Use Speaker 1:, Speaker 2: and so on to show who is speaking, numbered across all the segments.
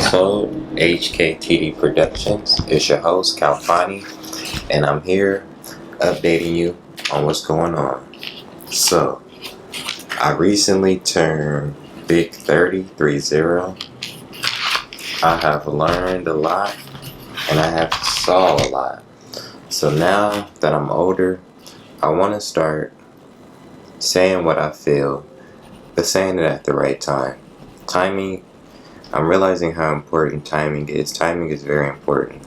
Speaker 1: episode, HKTD Productions. It's your host, Calfani, and I'm here updating you on what's going on. So, I recently turned big 30. I have learned a lot, and I have saw a lot. So now that I'm older, I want to start saying what I feel, but saying it at the right time. Timing, I'm realizing how important timing is. Timing is very important.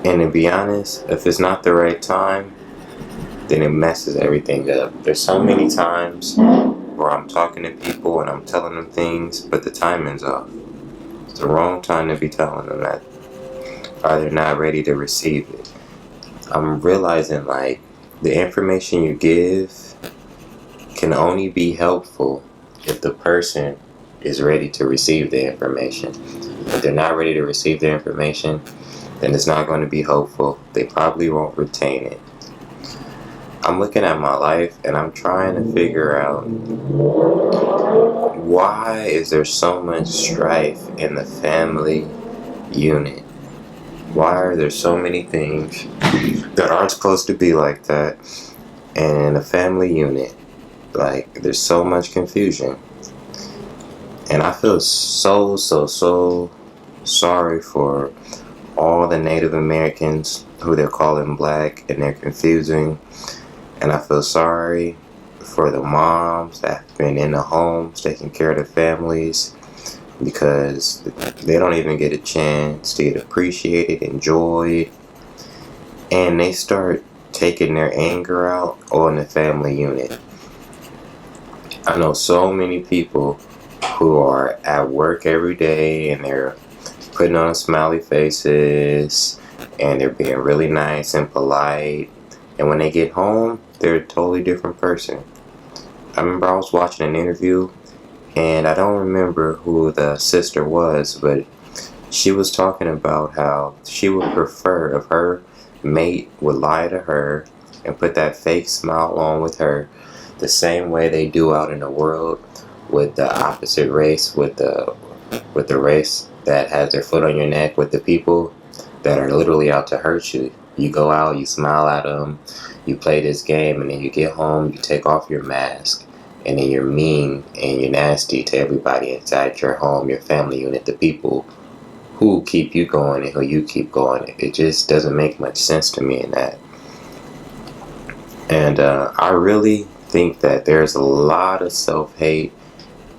Speaker 1: And to be honest, if it's not the right time, then it messes everything up. There's so many times where I'm talking to people and I'm telling them things, but the timing's off. It's the wrong time to be telling them that, or they're not ready to receive it. I'm realizing the information you give can only be helpful if the person is ready to receive the information. If they're not ready to receive the information, then it's not going to be helpful. They probably won't retain it. I'm looking at my life and I'm trying to figure out, why is there so much strife in the family unit? Why are there so many things that aren't supposed to be like that? And in a family unit, there's so much confusion. And I feel so sorry for all the Native Americans who they're calling black and they're confusing. And I feel sorry for the moms that have been in the homes taking care of their families, because they don't even get a chance to get appreciated, enjoyed, and they start taking their anger out on the family unit. I know so many people who are at work every day and they're putting on smiley faces and they're being really nice and polite, and when they get home, they're a totally different person. I remember I was watching an interview, and I don't remember who the sister was, but she was talking about how she would prefer if her mate would lie to her and put that fake smile on with her the same way they do out in the world with the opposite race, with the race that has their foot on your neck, with the people that are literally out to hurt you. You go out, you smile at them, you play this game, and then you get home, you take off your mask, and then you're mean and you're nasty to everybody inside your home, your family unit, the people who keep you going and who you keep going. It just doesn't make much sense to me in that. And I really think that there's a lot of self-hate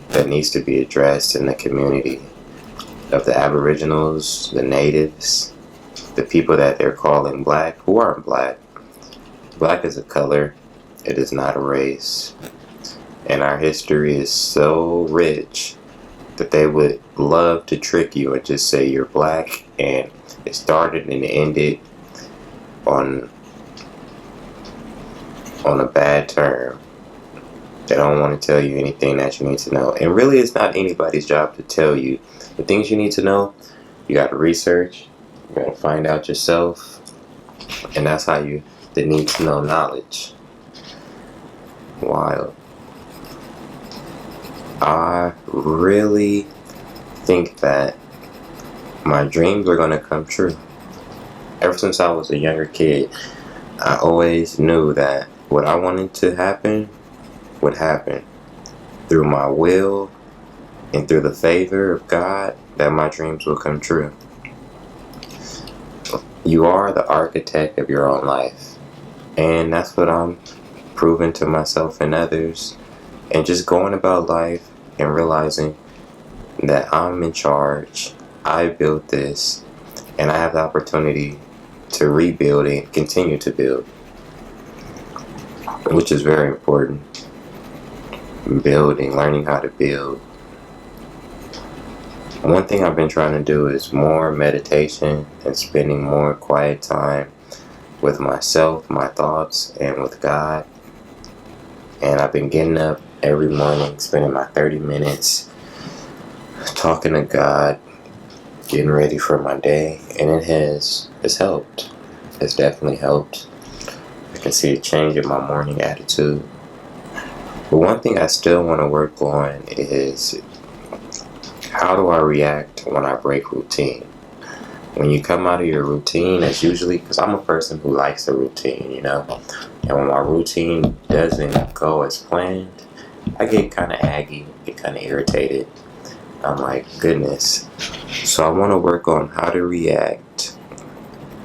Speaker 1: that needs to be addressed in the community of the Aboriginals, the natives, the people that they're calling black, who aren't black. Black is a color, it is not a race. And our history is so rich that they would love to trick you and just say you're black, and it started and ended on a bad term. They don't want to tell you anything that you need to know. And really, it's not anybody's job to tell you. The things you need to know, you got to research, you got to find out yourself, and that's how the need to know knowledge. Wild. I really think that my dreams are going to come true. Ever since I was a younger kid, I always knew that what I wanted to happen would happen through my will and through the favor of God, that my dreams will come true. You are the architect of your own life, and that's what I'm proving to myself and others, and just going about life and realizing that I'm in charge. I built this, and I have the opportunity to rebuild and continue to build, which is very important. Building, learning how to build. One thing I've been trying to do is more meditation and spending more quiet time with myself, my thoughts, and with God. And I've been getting up every morning, spending my 30 minutes talking to God, getting ready for my day, and it's helped. It's definitely helped. I can see a change in my morning attitude. But one thing I still want to work on is How do I react when I break routine? When you come out of your routine, that's usually because I'm a person who likes a routine, And when my routine doesn't go as planned, I get kind of aggy, get kind of irritated. I'm like, goodness. So I want to work on how to react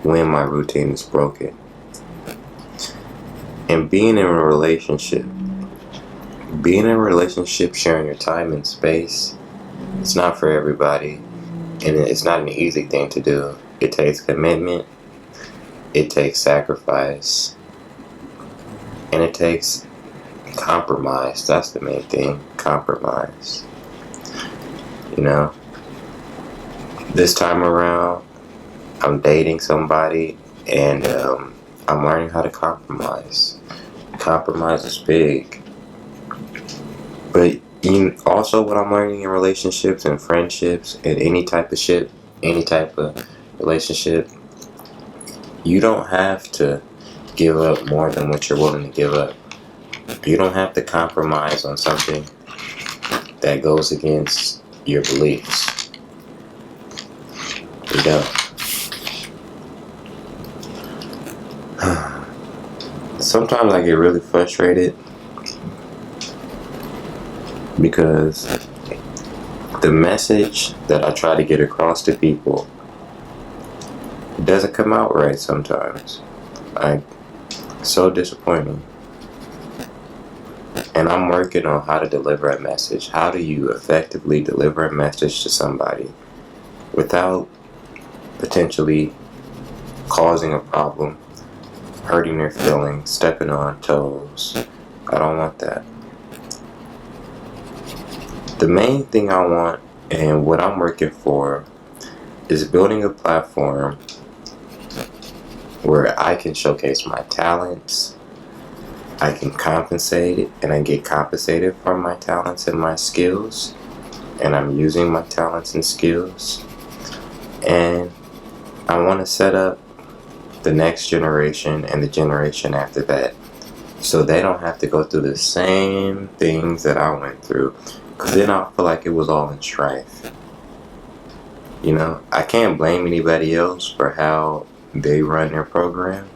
Speaker 1: when my routine is broken. And being in a relationship, sharing your time and space, it's not for everybody. And it's not an easy thing to do. It takes commitment, it takes sacrifice, and it takes compromise. That's the main thing, compromise. This time around, I'm dating somebody, and I'm learning how to compromise. Compromise is big. But also what I'm learning in relationships and friendships and any type of relationship, you don't have to give up more than what you're willing to give up. You don't have to compromise on something that goes against your beliefs. You don't. Sometimes I get really frustrated because the message that I try to get across to people doesn't come out right sometimes. So disappointing. And I'm working on how to deliver a message. How do you effectively deliver a message to somebody without potentially causing a problem, hurting their feelings, stepping on toes? I don't want that. The main thing I want and what I'm working for is building a platform where I can showcase my talents, I can compensate and I get compensated for my talents and my skills, and I'm using my talents and skills. And I want to set up the next generation and the generation after that so they don't have to go through the same things that I went through, because then I feel like it was all in strife. I can't blame anybody else for how they run their program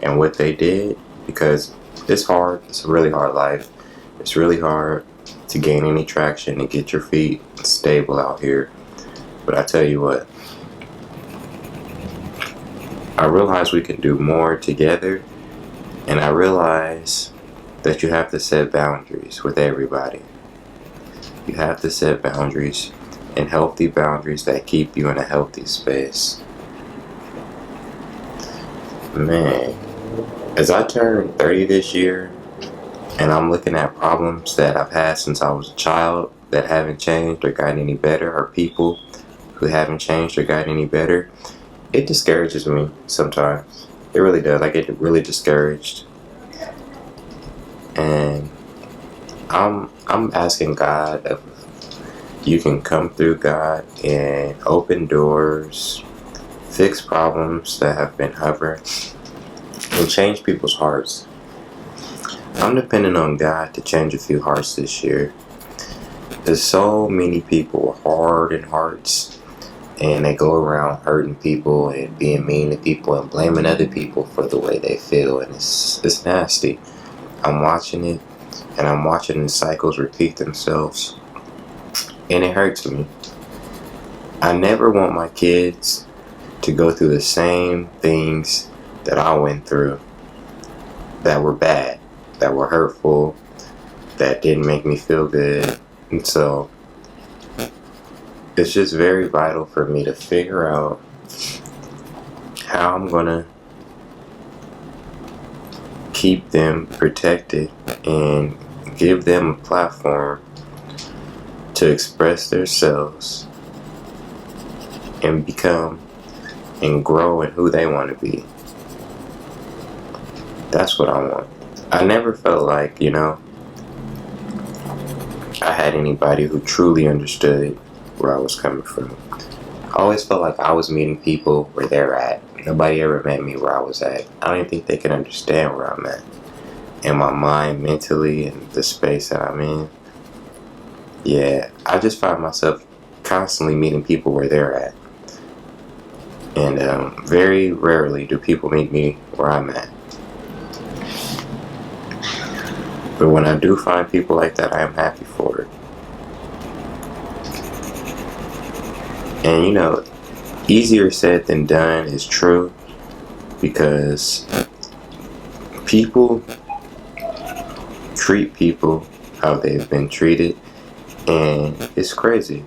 Speaker 1: and what they did, because it's hard. It's a really hard life. It's really hard to gain any traction and get your feet stable out here. But I tell you what, I realize we can do more together, and I realize that you have to set boundaries with everybody. You have to set boundaries, and healthy boundaries that keep you in a healthy space. Man, as I turn 30 this year, and I'm looking at problems that I've had since I was a child that haven't changed or gotten any better, or people who haven't changed or gotten any better, it discourages me sometimes. It really does. I get really discouraged. And I'm asking God if you can come through, God, and open doors, fix problems that have been hovering, and change people's hearts. I'm depending on God to change a few hearts this year. There's so many people with hard in hearts, and they go around hurting people and being mean to people and blaming other people for the way they feel, and it's nasty. I'm watching it, and I'm watching the cycles repeat themselves, and it hurts me. I never want my kids to go through the same things that I went through, that were bad, that were hurtful, that didn't make me feel good. And so it's just very vital for me to figure out how I'm gonna keep them protected and give them a platform to express themselves and become and grow in who they want to be. That's what I want. I never felt like, I had anybody who truly understood where I was coming from. I always felt like I was meeting people where they're at. Nobody ever met me where I was at. I don't even think they can understand where I'm at. In my mind, mentally, and the space that I'm in. Yeah, I just find myself constantly meeting people where they're at. And very rarely do people meet me where I'm at. But when I do find people like that, I am happy for it. And you know, easier said than done is true, because people treat people how they've been treated, and it's crazy.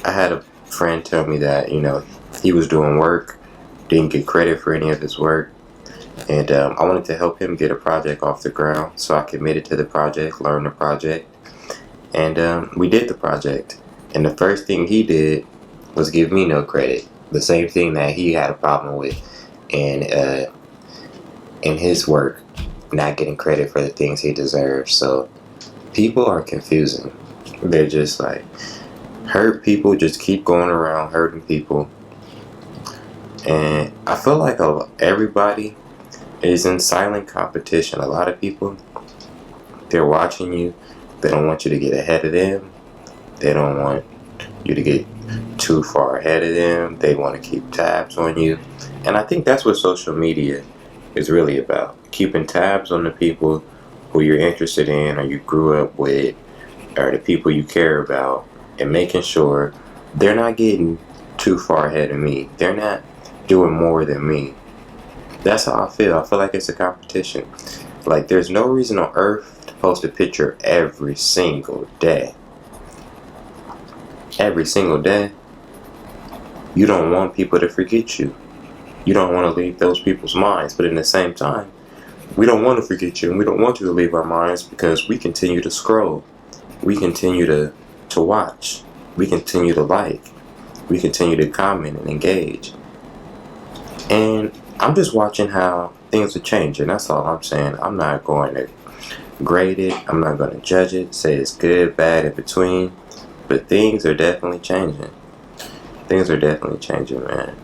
Speaker 1: I had a friend tell me that, you know, he was doing work, didn't get credit for any of his work, and I wanted to help him get a project off the ground, so I committed to the project, learned the project, and we did the project. And the first thing he did was give me no credit, the same thing that he had a problem with in his work, not getting credit for the things he deserves. So people are confusing. They're just like, hurt people just keep going around hurting people. And I feel like everybody is in silent competition. A lot of people, they're watching you. They don't want you to get ahead of them. They don't want you to get too far ahead of them. They want to keep tabs on you. And I think that's what social media is really about. Keeping tabs on the people who you're interested in, or you grew up with, or the people you care about, and making sure they're not getting too far ahead of me. They're not doing more than me. That's how I feel. I feel like it's a competition. Like, there's no reason on earth to post a picture every single day. Every single day. You don't want people to forget you. You don't want to leave those people's minds. But in the same time, we don't want to forget you, and we don't want you to leave our minds, because we continue to scroll. We continue to watch. We continue to like. We continue to comment and engage. And I'm just watching how things are changing. That's all I'm saying. I'm not going to grade it. I'm not going to judge it, say it's good, bad, in between. But things are definitely changing. Things are definitely changing, man.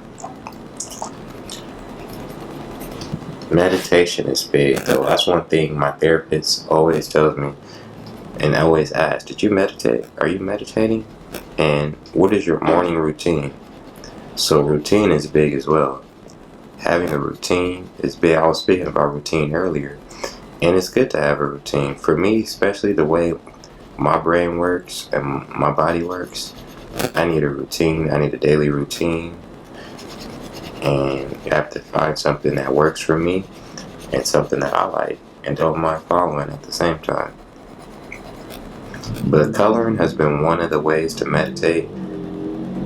Speaker 1: Meditation is big, though. That's one thing my therapist always tells me, and always asks, did you meditate? Are you meditating? And what is your morning routine? So routine is big as well. Having a routine is big. I was speaking about routine earlier, and it's good to have a routine. For me, especially the way my brain works and my body works, I need a routine. I need a daily routine. And you have to find something that works for me and something that I like and don't mind following at the same time. But coloring has been one of the ways to meditate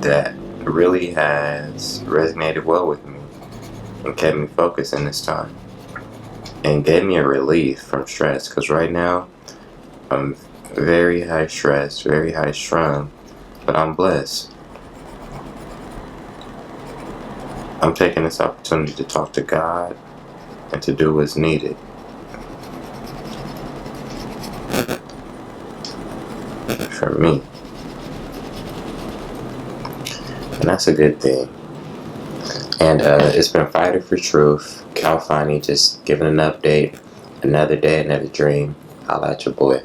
Speaker 1: that really has resonated well with me and kept me focused in this time and gave me a relief from stress, because right now I'm very high stress, very high strung, but I'm blessed. I'm taking this opportunity to talk to God and to do what's needed. For me. And that's a good thing. And it's been Fighter for Truth. Cal Fani just giving an update. Another day, another dream. Holla at your boy.